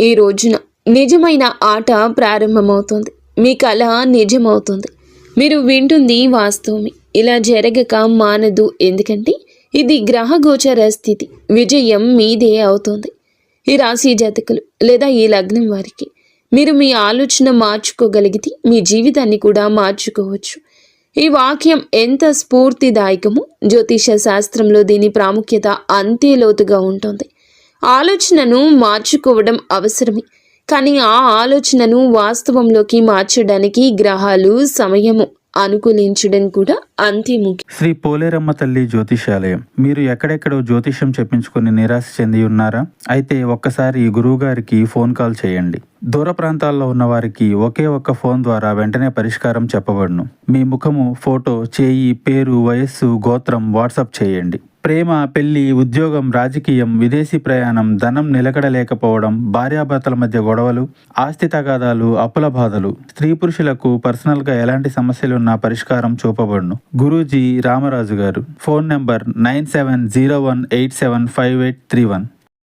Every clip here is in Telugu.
ఈ రోజున నిజమైన ఆట ప్రారంభమవుతుంది. మీ కళ నిజమవుతుంది. మీరు వింటుంది వాస్తవమే. ఇలా జరగక మానదు. ఎందుకంటే ఇది గ్రహగోచర స్థితి. విజయం మీదే అవుతుంది. ఈ రాశి జాతకులు లేదా ఈ లగ్నం వారికి మీరు మీ ఆలోచన మార్చుకోగలిగితే మీ జీవితాన్ని కూడా మార్చుకోవచ్చు. ఈ వాక్యం ఎంత స్ఫూర్తిదాయకమో జ్యోతిష శాస్త్రంలో దీని ప్రాముఖ్యత అంతే లోతుగా ఉంటుంది. ఆలోచనను మార్చుకోవడం అవసరమే, కానీ ఆ ఆలోచనను వాస్తవంలోకి మార్చడానికి గ్రహాలు సమయము అనుకూలించడం కూడా అంతే ముఖ్యం. శ్రీ పోలేరమ్మ తల్లి జ్యోతిషాలయం. మీరు ఎక్కడెక్కడో జ్యోతిషం చెప్పించుకుని నిరాశ చెంది ఉన్నారా? అయితే ఒక్కసారి గురువు గారికి ఫోన్ కాల్ చేయండి. దూర ప్రాంతాల్లో ఉన్న వారికి ఒకే ఒక్క ఫోన్ ద్వారా వెంటనే పరిష్కారం చెప్పబడును. మీ ముఖము, ఫోటో, చేయి, పేరు, వయస్సు, గోత్రం వాట్సాప్ చేయండి. ప్రేమ, పెళ్లి, ఉద్యోగం, రాజకీయం, విదేశీ ప్రయాణం, ధనం నిలకడలేకపోవడం, భార్యాభర్తల మధ్య గొడవలు, ఆస్తి తగాదాలు, అప్పుల బాధలు, స్త్రీ పురుషులకు పర్సనల్గా ఎలాంటి సమస్యలున్నా పరిష్కారం చూపబడును. గురూజీ రామరాజు గారు. Phone number 9701875831.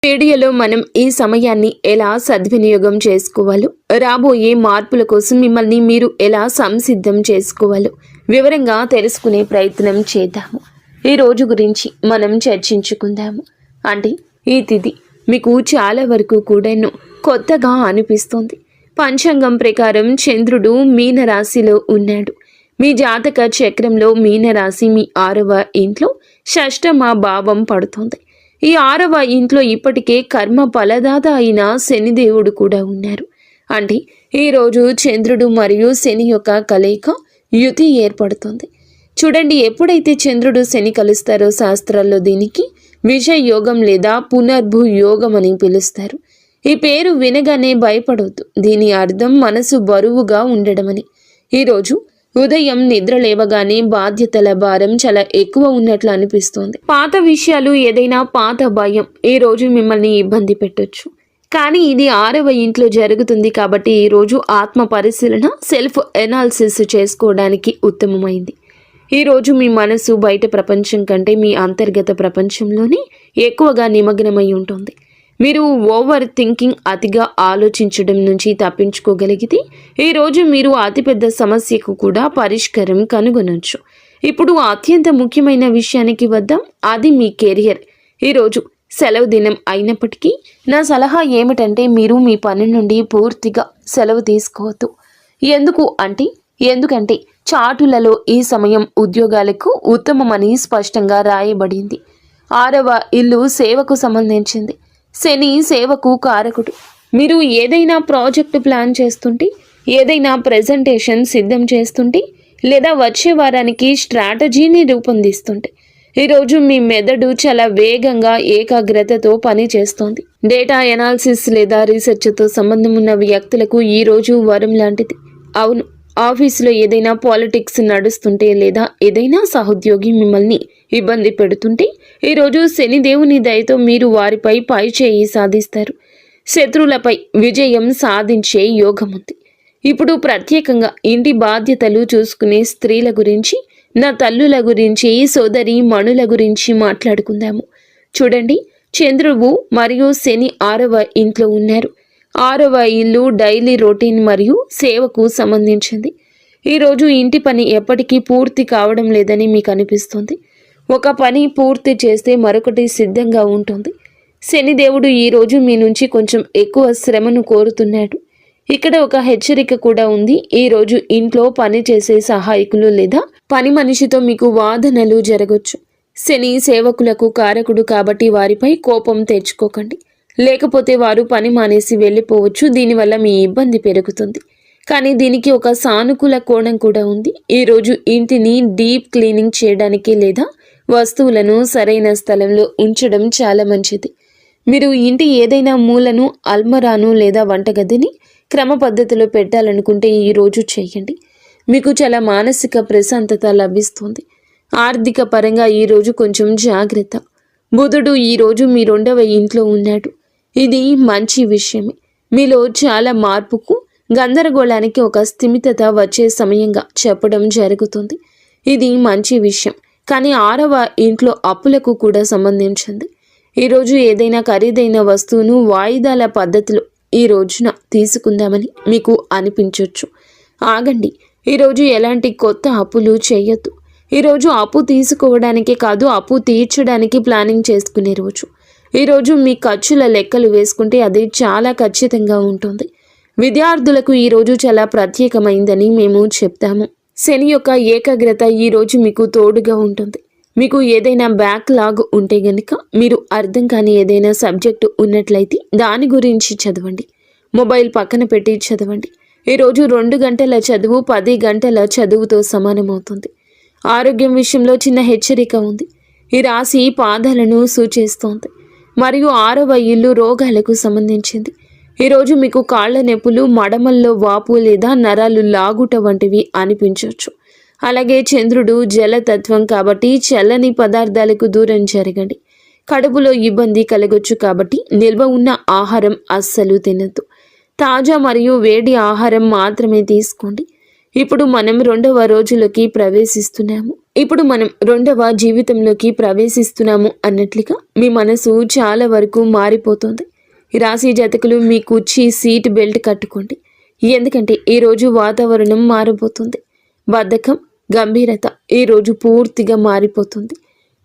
వీడియోలో మనం ఈ సమయాన్ని ఎలా సద్వినియోగం చేసుకోవాలో, రాబోయే మార్పుల కోసం మిమ్మల్ని మీరు ఎలా సంసిద్ధం చేసుకోవాలో వివరంగా తెలుసుకునే ప్రయత్నం చేద్దాము. ఈ రోజు గురించి మనం చర్చించుకుందాము. అంటే ఈ తిథి మీకు చాలా వరకు కూడాను కొత్తగా అనిపిస్తుంది. పంచాంగం ప్రకారం చంద్రుడు మీనరాశిలో ఉన్నాడు. మీ జాతక చక్రంలో మీనరాశి మీ 6వ ఇంట్లో షష్టమ భావం పడుతుంది. ఈ 6వ ఇంట్లో ఇప్పటికే కర్మ ఫలదాత అయిన శనిదేవుడు కూడా ఉన్నారు. అంటే ఈరోజు చంద్రుడు మరియు శని యొక్క కలయిక యుతి ఏర్పడుతుంది. చూడండి, ఎప్పుడైతే చంద్రుడు శని కలుస్తారో శాస్త్రాల్లో దీనికి విజయ యోగం లేదా పునర్భు యోగం అని పిలుస్తారు. ఈ పేరు వినగానే భయపడవద్దు. దీని అర్థం మనసు బరువుగా ఉండడమని. ఈరోజు ఉదయం నిద్ర లేవగానే బాధ్యతల భారం చాలా ఎక్కువ ఉన్నట్లు అనిపిస్తోంది. పాత విషయాలు, ఏదైనా పాత భయం ఈ రోజు మిమ్మల్ని ఇబ్బంది పెట్టొచ్చు. కానీ ఇది 6వ ఇంట్లో జరుగుతుంది కాబట్టి ఈరోజు ఆత్మ పరిశీలన, సెల్ఫ్ ఎనాలిసిస్ చేసుకోవడానికి ఉత్తమమైంది. ఈరోజు మీ మనసు బయట ప్రపంచం కంటే మీ అంతర్గత ప్రపంచంలోనే ఎక్కువగా నిమగ్నమై ఉంటుంది. మీరు ఓవర్ థింకింగ్, అతిగా ఆలోచించడం నుంచి తప్పించుకోగలిగితే ఈరోజు మీరు అతిపెద్ద సమస్యకు కూడా పరిష్కారం కనుగొనవచ్చు. ఇప్పుడు అత్యంత ముఖ్యమైన విషయానికి వద్దాం. అది మీ కెరియర్. ఈరోజు సెలవు దినం అయినప్పటికీ నా సలహా ఏమిటంటే మీరు మీ పని నుండి పూర్తిగా సెలవు తీసుకోవద్దు. ఎందుకంటే చాటులలో ఈ సమయం ఉద్యోగాలకు ఉత్తమమని స్పష్టంగా రాయబడింది. 6వ ఇల్లు సేవకు సంబంధించింది. శని సేవకు కారకుడు. మీరు ఏదైనా ప్రాజెక్టు ప్లాన్ చేస్తుంటే, ఏదైనా ప్రెజెంటేషన్ సిద్ధం చేస్తుంటే, లేదా వచ్చే వారానికి స్ట్రాటజీని రూపొందిస్తుంటే ఈరోజు మీ మెదడు చాలా వేగంగా ఏకాగ్రతతో పని చేస్తోంది. డేటా ఎనాలిసిస్ లేదా రీసెర్చ్తో సంబంధం ఉన్న వ్యక్తులకు ఈరోజు వరం లాంటిది. అవును, ఆఫీసులో ఏదైనా పాలిటిక్స్ నడుస్తుంటే లేదా ఏదైనా సహోద్యోగి మిమ్మల్ని ఇబ్బంది పెడుతుంటే ఈరోజు శనిదేవుని దయతో మీరు వారిపై పై చేయి సాధిస్తారు. శత్రువులపై విజయం సాధించే యోగం ఉంది. ఇప్పుడు ప్రత్యేకంగా ఇంటి బాధ్యతలు చూసుకునే స్త్రీల గురించి, నా తల్లుల గురించి, సోదరి మణుల గురించి మాట్లాడుకుందాము. చూడండి, చంద్రుడు మరియు శని 6వ ఇంట్లో ఉన్నారు. 6వ ఇల్లు డైలీ రొటీన్ మరియు సేవకు సంబంధించింది. ఈరోజు ఇంటి పని ఎప్పటికీ పూర్తి కావడం లేదని మీకు అనిపిస్తుంది. ఒక పని పూర్తి చేస్తే మరొకటి సిద్ధంగా ఉంటుంది. శనిదేవుడు ఈరోజు మీ నుంచి కొంచెం ఎక్కువ శ్రమను కోరుతున్నాడు. ఇక్కడ ఒక హెచ్చరిక కూడా ఉంది. ఈరోజు ఇంట్లో పని చేసే సహాయకులు లేదా పని మనిషితో మీకు వాదనలు జరగవచ్చు. శని సేవకులకు కారకుడు కాబట్టి వారిపై కోపం తెచ్చుకోకండి. లేకపోతే వారు పని మానేసి వెళ్ళిపోవచ్చు. దీనివల్ల మీ ఇబ్బంది పెరుగుతుంది. కానీ దీనికి ఒక సానుకూల కోణం కూడా ఉంది. ఈరోజు ఇంటిని డీప్ క్లీనింగ్ చేయడానికి లేదా వస్తువులను సరైన స్థలంలో ఉంచడం చాలా మంచిది. మీరు ఇంటి ఏదైనా మూలను, అల్మరాను లేదా వంటగదిని క్రమ పద్ధతిలో పెట్టాలనుకుంటే ఈరోజు చేయండి. మీకు చాలా మానసిక ప్రశాంతత లభిస్తుంది. ఆర్థిక పరంగా ఈరోజు కొంచెం జాగ్రత్త. బుధుడు ఈరోజు మీ 2వ ఇంట్లో ఉన్నాడు. ఇది మంచి విషయమే. మీలో చాలా మార్పుకు, గందరగోళానికి ఒక స్థిమితత వచ్చే సమయంగా చెప్పడం జరుగుతుంది. ఇది మంచి విషయం. కానీ 6వ ఇంట్లో అప్పులకు కూడా సంబంధించింది. ఈరోజు ఏదైనా ఖరీదైన వస్తువును వాయిదాల పద్ధతిలో ఈ రోజున తీసుకుందామని మీకు అనిపించవచ్చు. ఆగండి, ఈరోజు ఎలాంటి కొత్త అప్పులు చేయొద్దు. ఈరోజు అప్పు తీసుకోవడానికే కాదు, అప్పు తీర్చడానికి ప్లానింగ్ చేసుకునే రోజు. ఈరోజు మీ ఖర్చుల లెక్కలు వేసుకుంటే అది చాలా ఖచ్చితంగా ఉంటుంది. విద్యార్థులకు ఈరోజు చాలా ప్రత్యేకమైందని మేము చెప్తాము. శని యొక్క ఏకాగ్రత ఈరోజు మీకు తోడుగా ఉంటుంది. మీకు ఏదైనా బ్యాక్లాగ్ ఉంటే గనుక, మీరు అర్థం కాని ఏదైనా సబ్జెక్టు ఉన్నట్లయితే దాని గురించి చదవండి. మొబైల్ పక్కన పెట్టి చదవండి. ఈరోజు 2 గంటల చదువు 10 గంటల చదువుతో సమానమవుతుంది. ఆరోగ్యం విషయంలో చిన్న హెచ్చరిక ఉంది. ఈ రాశి పాదాలను సూచిస్తోంది మరియు 6వ ఇల్లు రోగాలకు సంబంధించింది. ఈరోజు మీకు కాళ్ల నొప్పులు, మడమల్లో వాపు లేదా నరాలు లాగుట వంటివి అనిపించవచ్చు. అలాగే చంద్రుడు జలతత్వం కాబట్టి చల్లని పదార్థాలకు దూరం జరగండి. కడుపులో ఇబ్బంది కలగొచ్చు కాబట్టి నిల్వ ఉన్న ఆహారం అస్సలు తినద్దు. తాజా మరియు వేడి ఆహారం మాత్రమే తీసుకోండి. ఇప్పుడు మనం 2వ రోజులోకి ప్రవేశిస్తున్నాము. జీవితంలోకి ప్రవేశిస్తున్నాము అన్నట్లుగా మీ మనసు చాలా వరకు మారిపోతుంది. ఈ రాశి జాతకులు మీ కుర్చీ సీట్ బెల్ట్ కట్టుకోండి. ఎందుకంటే ఈరోజు వాతావరణం మారబోతుంది. బద్ధకం, గంభీరత ఈరోజు పూర్తిగా మారిపోతుంది.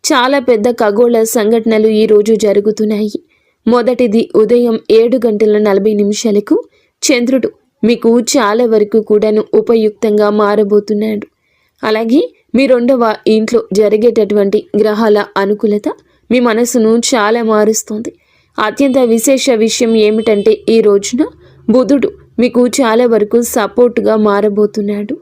చాలా పెద్ద ఖగోళ సంఘటనలు ఈరోజు జరుగుతున్నాయి. మొదటిది ఉదయం 7:40 చంద్రుడు మీకు చాలా వరకు కూడాను ఉపయుక్తంగా మారబోతున్నాడు. అలాగే మీ 2వ ఇంట్లో జరిగేటటువంటి గ్రహాల అనుకూలత మీ మనసును చాలా మారుస్తుంది. అత్యంత విశేష విషయం ఏమిటంటే ఈ రోజున బుధుడు మీకు చాలా వరకు సపోర్ట్గా మారబోతున్నాడు.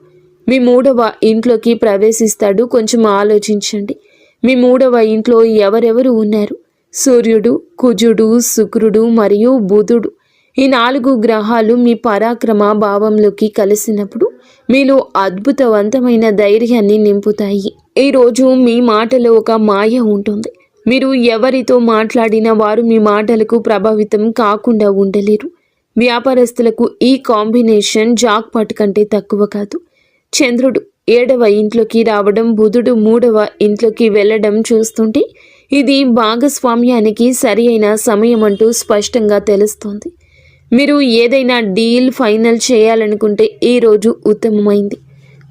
మీ 3వ ఇంట్లోకి ప్రవేశిస్తాడు. కొంచెం ఆలోచించండి. మీ 3వ ఇంట్లో ఎవరెవరు ఉన్నారు? సూర్యుడు, కుజుడు, శుక్రుడు మరియు బుధుడు. ఈ 4 గ్రహాలు మీ పరాక్రమ భావంలోకి కలిసినప్పుడు మీలో అద్భుతవంతమైన ధైర్యాన్ని నింపుతాయి. ఈరోజు మీ మాటలో ఒక మాయ ఉంటుంది. మీరు ఎవరితో మాట్లాడినా వారు మీ మాటలకు ప్రభావితం కాకుండా ఉండలేరు. వ్యాపారస్తులకు ఈ కాంబినేషన్ జాక్పాట్ కంటే తక్కువ కాదు. చంద్రుడు 7వ ఇంట్లోకి రావడం, బుధుడు 3వ ఇంట్లోకి వెళ్ళడం చూస్తుంటే ఇది భాగస్వామ్యానికి సరి అయిన సమయం అంటూ స్పష్టంగా తెలుస్తోంది. మీరు ఏదైనా డీల్ ఫైనల్ చేయాలనుకుంటే ఈరోజు ఉత్తమమైంది.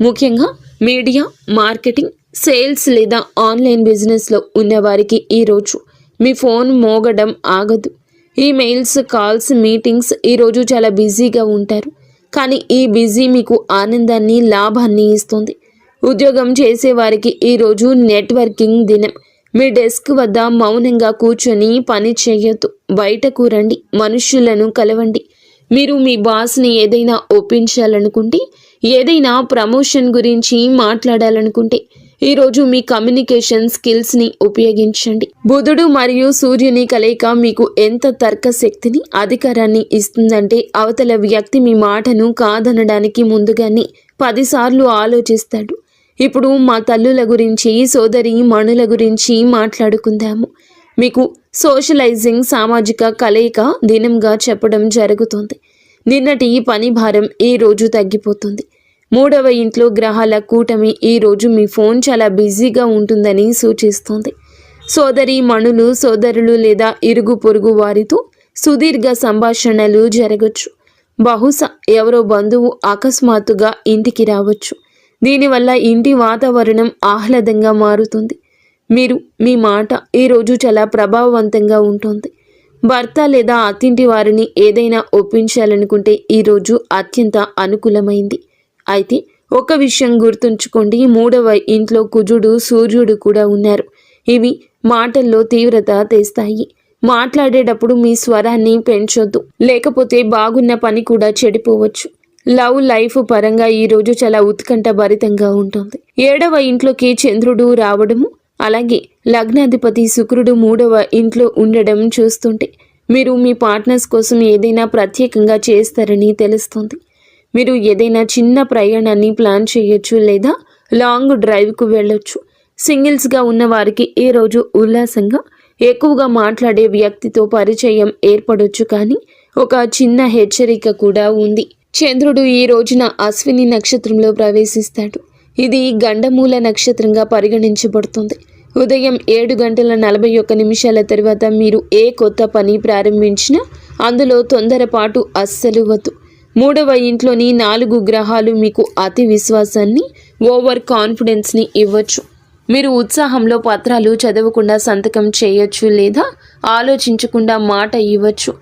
ముఖ్యంగా మీడియా, మార్కెటింగ్, సేల్స్ లేదా ఆన్లైన్ బిజినెస్లో ఉన్నవారికి ఈరోజు మీ ఫోన్ మోగడం ఆగదు. ఈమెయిల్స్, కాల్స్, మీటింగ్స్ ఈరోజు చాలా బిజీగా ఉంటారు. కానీ ఈ బిజీ మీకు ఆనందాన్ని, లాభాన్ని ఇస్తుంది. ఉద్యోగం చేసేవారికి ఈరోజు నెట్వర్కింగ్ దినం. మీ డెస్క్ వద్ద మౌనంగా కూర్చొని పని చేయొద్దు. బయటకు రండి, మనుషులను కలవండి. మీరు మీ బాస్ని ఏదైనా ఒప్పించాలనుకుంటే, ఏదైనా ప్రమోషన్ గురించి మాట్లాడాలనుకుంటే ఈరోజు మీ కమ్యూనికేషన్ స్కిల్స్ని ఉపయోగించండి. బుధుడు మరియు సూర్యుని కలయిక మీకు ఎంత తర్క శక్తిని, అధికారాన్ని ఇస్తుందంటే అవతల వ్యక్తి మీ మాటను కాదనడానికి ముందుగానే 10 సార్లు ఆలోచిస్తాడు. ఇప్పుడు మా తల్లుల గురించి, సోదరి మణుల గురించి మాట్లాడుకుందాము. మీకు సోషలైజింగ్, సామాజిక కలయిక దినంగా చెప్పడం జరుగుతుంది. నిన్నటి పని భారం ఈ రోజు తగ్గిపోతుంది. 3వ ఇంట్లో గ్రహాల కూటమి ఈ రోజు మీ ఫోన్ చాలా బిజీగా ఉంటుందని సూచిస్తుంది. సోదరి మణులు, సోదరులు లేదా ఇరుగు పొరుగు వారితో సుదీర్ఘ సంభాషణలు జరగచ్చు. బహుశా ఎవరో బంధువు అకస్మాత్తుగా ఇంటికి రావచ్చు. దీనివల్ల ఇంటి వాతావరణం ఆహ్లాదంగా మారుతుంది. మీరు మీ మాట ఈరోజు చాలా ప్రభావవంతంగా ఉంటుంది. భర్త లేదా అత్తింటి వారిని ఏదైనా ఒప్పించాలనుకుంటే ఈరోజు అత్యంత అనుకూలమైంది. అయితే ఒక విషయం గుర్తుంచుకోండి, 3వ ఇంట్లో కుజుడు, సూర్యుడు కూడా ఉన్నారు. ఇవి మాటల్లో తీవ్రత తెస్తాయి. మాట్లాడేటప్పుడు మీ స్వరాన్ని పెంచొద్దు, లేకపోతే బాగున్న పని కూడా చెడిపోవచ్చు. లవ్ లైఫ్ పరంగా ఈరోజు చాలా ఉత్కంఠ భరితంగా ఉంటుంది. 7వ ఇంట్లోకి చంద్రుడు రావడము, అలాగే లగ్నాధిపతి శుక్రుడు 3వ ఇంట్లో ఉండడం చూస్తుంటే మీరు మీ పార్ట్నర్స్ కోసం ఏదైనా ప్రత్యేకంగా చేస్తారని తెలుస్తుంది. మీరు ఏదైనా చిన్న ప్రయాణాన్ని ప్లాన్ చేయొచ్చు లేదా లాంగ్ డ్రైవ్కు వెళ్ళొచ్చు. సింగిల్స్గా ఉన్న వారికి ఈ రోజు ఉల్లాసంగా ఎక్కువగా మాట్లాడే వ్యక్తితో పరిచయం ఏర్పడొచ్చు. కానీ ఒక చిన్న హెచ్చరిక కూడా ఉంది. చంద్రుడు ఈ రోజున అశ్విని నక్షత్రంలో ప్రవేశిస్తాడు. ఇది గండమూల నక్షత్రంగా పరిగణించబడుతుంది. ఉదయం 7:41 తర్వాత మీరు ఏ కొత్త పని ప్రారంభించినా అందులో తొందరపాటు అస్సలు వద్దు. 3వ ఇంట్లోని 4 గ్రహాలు మీకు అతి విశ్వాసాన్ని, ఓవర్ కాన్ఫిడెన్స్ని ఇవ్వచ్చు. మీరు ఉత్సాహంలో పత్రాలు చదవకుండా సంతకం చేయొచ్చు లేదా ఆలోచించకుండా మాట ఇవ్వచ్చు.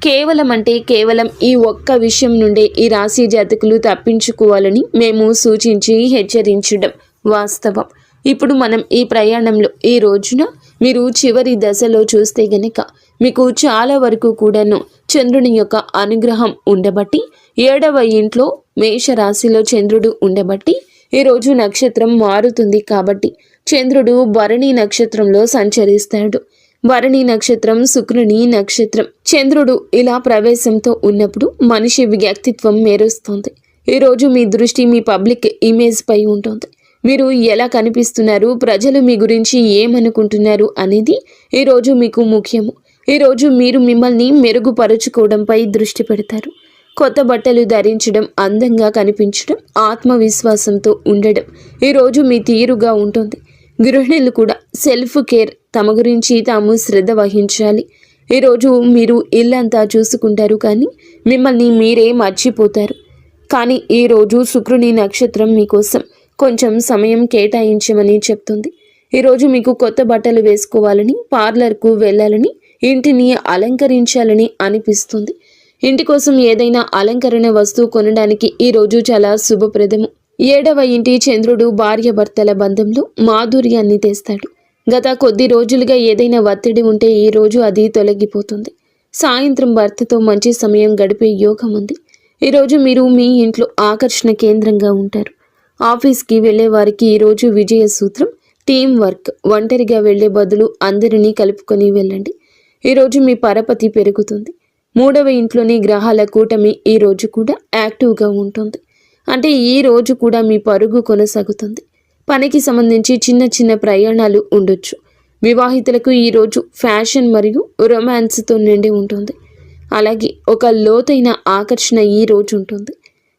కేవలం అంటే కేవలం ఈ ఒక్క విషయం నుండే ఈ రాశి జాతకులు తప్పించుకోవాలని మేము సూచించి హెచ్చరించడం వాస్తవం. ఇప్పుడు మనం ఈ ప్రయాణంలో ఈ రోజున మీరు చివరి దశలో చూస్తే గనక మీకు చాలా వరకు కూడాను చంద్రుని యొక్క అనుగ్రహం ఉండబట్టి 7వ ఇంట్లో మేషరాశిలో చంద్రుడు ఉండబట్టి ఈరోజు నక్షత్రం మారుతుంది. కాబట్టి చంద్రుడు భరణి నక్షత్రంలో సంచరిస్తాడు. భరణి నక్షత్రం శుక్రుని నక్షత్రం. చంద్రుడు ఇలా ప్రవేశంతో ఉన్నప్పుడు మనిషి వ్యక్తిత్వం మెరుస్తుంది. ఈరోజు మీ దృష్టి మీ పబ్లిక్ ఇమేజ్ పై ఉంటుంది. మీరు ఎలా కనిపిస్తున్నారు, ప్రజలు మీ గురించి ఏమనుకుంటున్నారు అనేది ఈరోజు మీకు ముఖ్యము. ఈరోజు మీరు మిమ్మల్ని మెరుగుపరుచుకోవడంపై దృష్టి పెడతారు. కొత్త బట్టలు ధరించడం, అందంగా కనిపించడం, ఆత్మవిశ్వాసంతో ఉండడం ఈరోజు మీ తీరుగా ఉంటుంది. గృహిణులు కూడా సెల్ఫ్ కేర్, తమ గురించి తాము శ్రద్ధ వహించాలి. ఈరోజు మీరు ఇల్లంతా చూసుకుంటారు కానీ మిమ్మల్ని మీరే మర్చిపోతారు. కానీ ఈరోజు శుక్రుని నక్షత్రం మీకోసం కొంచెం సమయం కేటాయించమని చెప్తుంది. ఈరోజు మీకు కొత్త బట్టలు వేసుకోవాలని, పార్లర్కు వెళ్ళాలని, ఇంటిని అలంకరించాలని అనిపిస్తుంది. ఇంటి కోసం ఏదైనా అలంకరణ వస్తువు కొనడానికి ఈరోజు చాలా శుభప్రదము. 7వ ఇంటి చంద్రుడు భార్యాభర్తల బంధంలో మాధుర్యాన్ని తెస్తాడు. గత కొద్ది రోజులుగా ఏదైనా ఒత్తిడి ఉంటే ఈ రోజు అది తొలగిపోతుంది. సాయంత్రం భర్తతో మంచి సమయం గడిపే యోగం ఉంది. ఈరోజు మీరు మీ ఇంట్లో ఆకర్షణ కేంద్రంగా ఉంటారు. ఆఫీస్కి వెళ్లే వారికి ఈరోజు విజయ సూత్రం టీం వర్క్. ఒంటరిగా వెళ్లే బదులు అందరినీ కలుపుకొని వెళ్ళండి. ఈరోజు మీ పరపతి పెరుగుతుంది. 3వ ఇంట్లోని గ్రహాల కూటమి ఈ రోజు కూడా యాక్టివ్గా ఉంటుంది. అంటే ఈ రోజు కూడా మీ పరుగు కొనసాగుతుంది. పనికి సంబంధించి చిన్న ప్రయాణాలు ఉండొచ్చు. వివాహితులకు ఈరోజు ఫ్యాషన్ మరియు రొమాన్స్తో నిండి ఉంటుంది. అలాగే ఒక లోతైన ఆకర్షణ ఈ రోజు ఉంటుంది.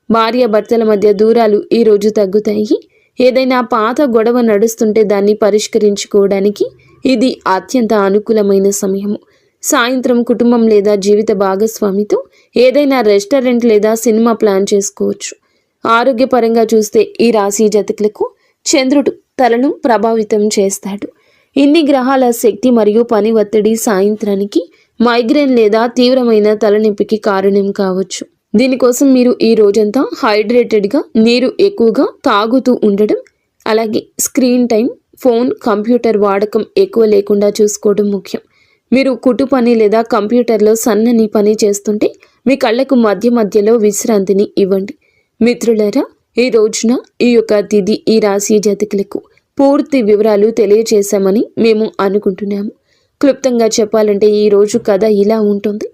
భార్యాభర్తల మధ్య దూరాలు ఈ రోజు తగ్గుతాయి. ఏదైనా పాత గొడవ నడుస్తుంటే దాన్ని పరిష్కరించుకోవడానికి ఇది అత్యంత అనుకూలమైన సమయము. సాయంత్రం కుటుంబం లేదా జీవిత భాగస్వామితో ఏదైనా రెస్టారెంట్ లేదా సినిమా ప్లాన్ చేసుకోవచ్చు. ఆరోగ్యపరంగా చూస్తే ఈ రాశి జాతకులకు చంద్రుడు తలను ప్రభావితం చేస్తాడు. ఇన్ని గ్రహాల శక్తి మరియు పని ఒత్తిడి సాయంత్రానికి మైగ్రేన్ లేదా తీవ్రమైన తలనొప్పికి కారణం కావచ్చు. దీనికోసం మీరు ఈ రోజంతా హైడ్రేటెడ్గా, నీరు ఎక్కువగా తాగుతూ ఉండడం, అలాగే స్క్రీన్ టైం, ఫోన్, కంప్యూటర్ వాడకం ఎక్కువ లేకుండా చూసుకోవడం ముఖ్యం. మీరు కుట్టు పని లేదా కంప్యూటర్లో సన్నని పని చేస్తుంటే మీ కళ్ళకు మధ్యలో విశ్రాంతిని ఇవ్వండి. మిత్రులారా, ఈ రోజున ఈ యొక్క తిథి ఈ రాశి జాతకులకు పూర్తి వివరాలు తెలియజేశామని మేము అనుకుంటున్నాము. క్లుప్తంగా చెప్పాలంటే ఈ రోజు కథ ఇలా ఉంటుంది.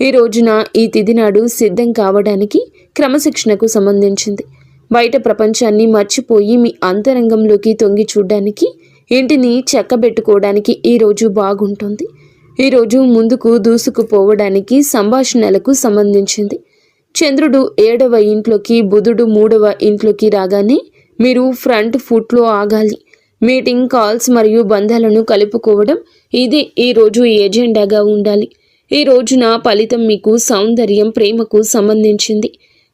ఈ రోజున ఈ తిథి నాడు సిద్ధం కావడానికి క్రమశిక్షణకు సంబంధించింది. బయట ప్రపంచాన్ని మర్చిపోయి మీ అంతరంగంలోకి తొంగి చూడడానికి, ఇంటిని చక్కబెట్టుకోవడానికి ఈ రోజు బాగుంటుంది. ఈరోజు ముందుకు దూసుకుపోవడానికి సంభాషణలకు సంబంధించింది. చంద్రుడు 7వ ఇంట్లోకి, బుధుడు 3వ ఇంట్లోకి రాగానే మీరు ఫ్రంట్ ఫుట్లో ఆగాలి. మీటింగ్, కాల్స్ మరియు బంధాలను కలుపుకోవడం ఇది ఈరోజు ఎజెండాగా ఉండాలి. ఈ రోజున ఫలితం మీకు సౌందర్యం, ప్రేమకు సంబంధించింది.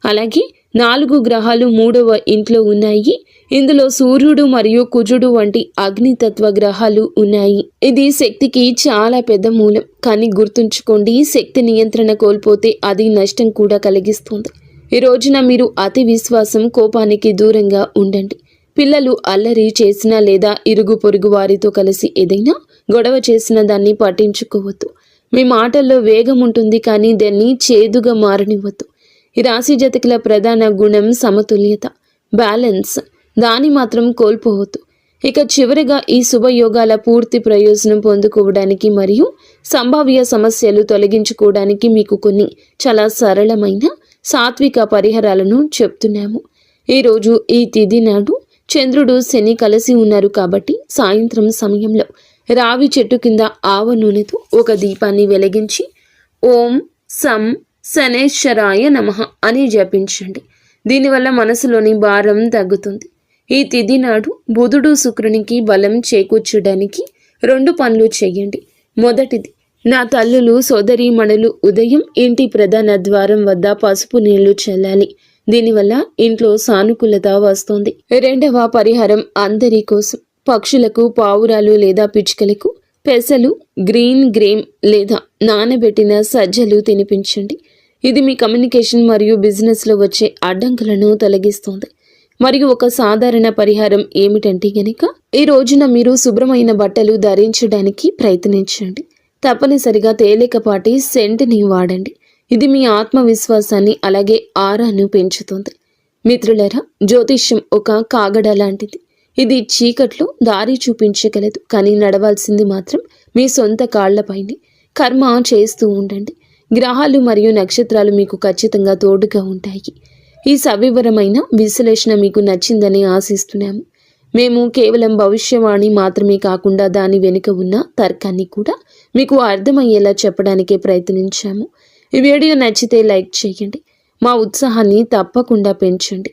అలాగే 4 గ్రహాలు 3వ ఇంట్లో ఉన్నాయి. ఇందులో సూర్యుడు మరియు కుజుడు వంటి అగ్నితత్వ గ్రహాలు ఉన్నాయి. ఇది శక్తికి చాలా పెద్ద మూలం. కానీ గుర్తుంచుకోండి, శక్తి నియంత్రణ కోల్పోతే అది నష్టం కూడా కలిగిస్తుంది. ఈ రోజున మీరు అతి విశ్వాసం, కోపానికి దూరంగా ఉండండి. పిల్లలు అల్లరి చేసినా లేదా ఇరుగు పొరుగు వారితో కలిసి ఏదైనా గొడవ చేసిన దాన్ని పట్టించుకోవద్దు. మీ మాటల్లో వేగం ఉంటుంది కానీ దాన్ని చేదుగా మారనివ్వద్దు. ఈ రాశి జాతకుల ప్రధాన గుణం సమతుల్యత, బ్యాలెన్స్. దాన్ని మాత్రం కోల్పోవద్దు. ఇక చివరిగా ఈ శుభయోగాల పూర్తి ప్రయోజనం పొందుకోవడానికి మరియు సంభావ్య సమస్యలు తొలగించుకోవడానికి మీకు కొన్ని చాలా సరళమైన సాత్విక పరిహారాలను చెప్తున్నాము. ఈరోజు ఈ తిథి నాడు చంద్రుడు, శని కలిసి ఉన్నారు కాబట్టి సాయంత్రం సమయంలో రావి చెట్టు కింద ఆవ నూనెతో ఒక దీపాన్ని వెలిగించి ఓం సం శనేశ్వరాయ నమః అని జపించండి. దీనివల్ల మనసులోని భారం తగ్గుతుంది. ఈ తిథి నాడు బుధుడు, శుక్రునికి బలం చేకూర్చడానికి 2 పనులు చేయండి. మొదటిది, నా తల్లులు సోదరీమణులు ఉదయం ఇంటి ప్రధాన ద్వారం వద్ద పసుపు నీళ్లు చల్లాలి. దీనివల్ల ఇంట్లో సానుకూలత వస్తుంది. రెండవ పరిహారం అందరి కోసం. పక్షులకు, పావురాలు లేదా పిచ్చుకలకు పెసలు, గ్రీన్ గ్రేమ్ లేదా నానబెట్టిన సజ్జలు తినిపించండి. ఇది మీ కమ్యూనికేషన్ మరియు బిజినెస్లో వచ్చే అడ్డంకులను తొలగిస్తుంది. మరియు ఒక సాధారణ పరిహారం ఏమిటంటే గనక, ఈ రోజున మీరు శుభ్రమైన బట్టలు ధరించడానికి ప్రయత్నించండి. తప్పనిసరిగా తేలికపాటి సెంట్ని వాడండి. ఇది మీ ఆత్మవిశ్వాసాన్ని అలాగే ఆరాను పెంచుతుంది. మిత్రులారా, జ్యోతిష్యం ఒక కాగడ లాంటిది. ఇది చీకట్లో దారి చూపించగలదు, కానీ నడవాల్సింది మాత్రం మీ సొంత కాళ్లపైనే. కర్మ చేస్తూ ఉండండి. గ్రహాలు మరియు నక్షత్రాలు మీకు ఖచ్చితంగా తోడుగా ఉంటాయి. ఈ సవివరమైన విశ్లేషణ మీకు నచ్చిందని ఆశిస్తున్నాము. మేము కేవలం భవిష్యవాణి మాత్రమే కాకుండా దాని వెనుక ఉన్న తర్కాన్ని కూడా మీకు అర్థమయ్యేలా చెప్పడానికే ప్రయత్నించాము. ఈ వీడియో నచ్చితే లైక్ చేయండి. మా ఉత్సాహాన్ని తప్పకుండా పెంచండి.